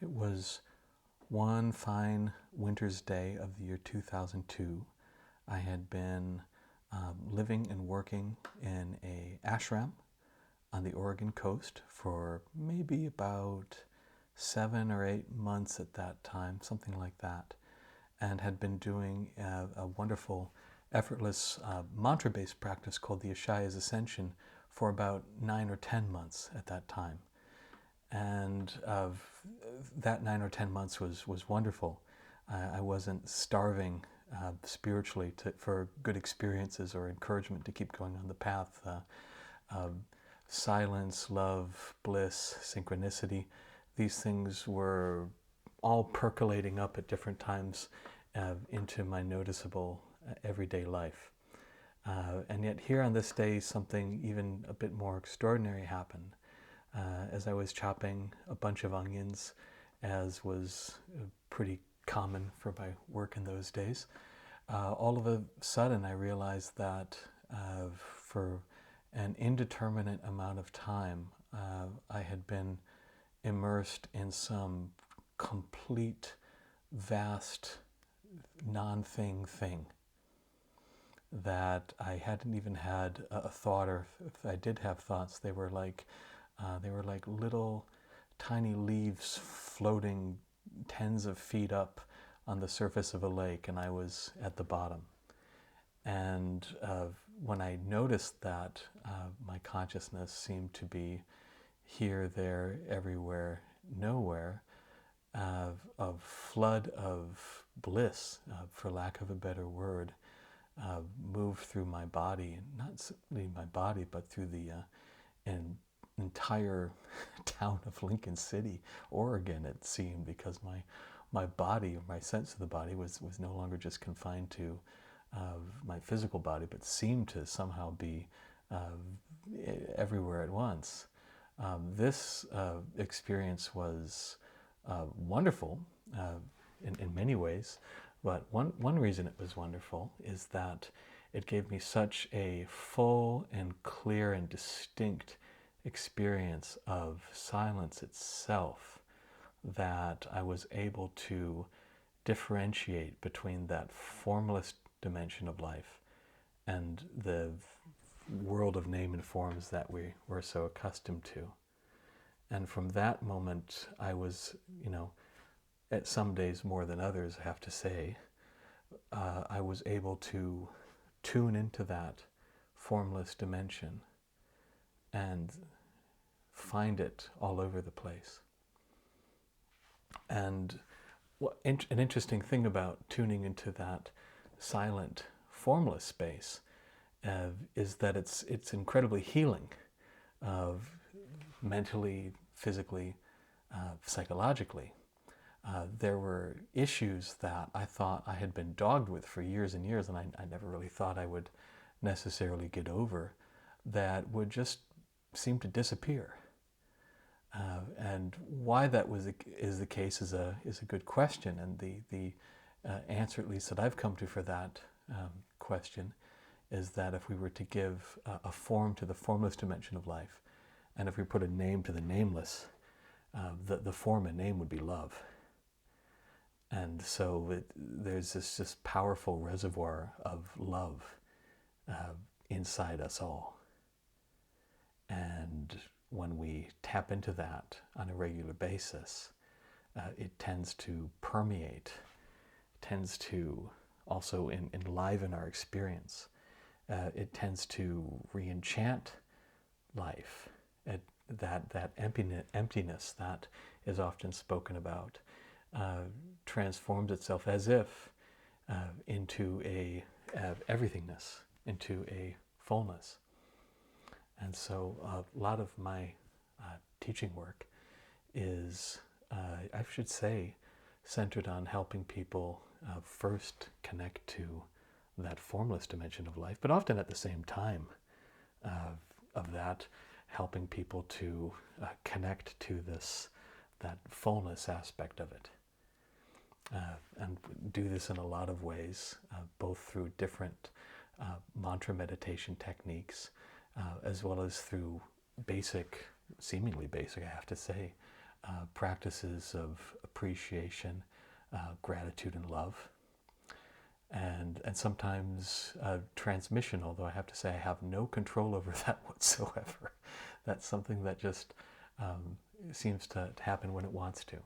It was one fine winter's day of the year 2002. I had been living and working in a ashram on the Oregon coast for maybe about 7 or 8 months at that time, something like that, and had been doing a wonderful, effortless mantra-based practice called the Ishaya's Ascension for about 9 or 10 months at that time. And that 9 or 10 months was wonderful. I wasn't starving spiritually for good experiences or encouragement to keep going on the path. Silence, love, bliss, synchronicity, these things were all percolating up at different times into my noticeable everyday life. And yet here on this day, something even a bit more extraordinary happened. As I was chopping a bunch of onions, as was pretty common for my work in those days, all of a sudden I realized that for an indeterminate amount of time, I had been immersed in some complete, vast, non-thing thing that I hadn't even had a thought, or if I did have thoughts, they were like little tiny leaves floating tens of feet up on the surface of a lake, and I was at the bottom. And when I noticed that, my consciousness seemed to be here, there, everywhere, nowhere, a flood of bliss, for lack of a better word, moved through my body, not simply my body, but through the entire town of Lincoln City, Oregon, it seemed, because my body, or my sense of the body, was no longer just confined to my physical body, but seemed to somehow be everywhere at once. This experience was wonderful in many ways, but one reason it was wonderful is that it gave me such a full and clear and distinct experience of silence itself that I was able to differentiate between that formless dimension of life and the world of name and forms that we were so accustomed to. And from that moment, I was, at some days more than others, I have to say, I was able to tune into that formless dimension and find it all over the place. And an interesting thing about tuning into that silent, formless space is that it's incredibly healing, mentally, physically, psychologically. There were issues that I thought I had been dogged with for years and years, and I never really thought I would necessarily get over, that would just seem to disappear. And why that is the case is a good question, and the answer, at least that I've come to for that question, is that if we were to give a form to the formless dimension of life, and if we put a name to the nameless, the form and name would be love. And so there's this powerful reservoir of love inside us all. And when we tap into that on a regular basis, it tends to permeate, tends to also enliven our experience. It tends to re-enchant life. That emptiness that is often spoken about transforms itself as if into a everythingness, into a fullness. And so a lot of my teaching work is, I should say, centered on helping people first connect to that formless dimension of life, but often at the same time of that, helping people to connect to that fullness aspect of it. And do this in a lot of ways, both through different mantra meditation techniques, as well as through seemingly basic, I have to say, practices of appreciation, gratitude, and love. And sometimes transmission, although I have to say I have no control over that whatsoever. That's something that just seems to happen when it wants to.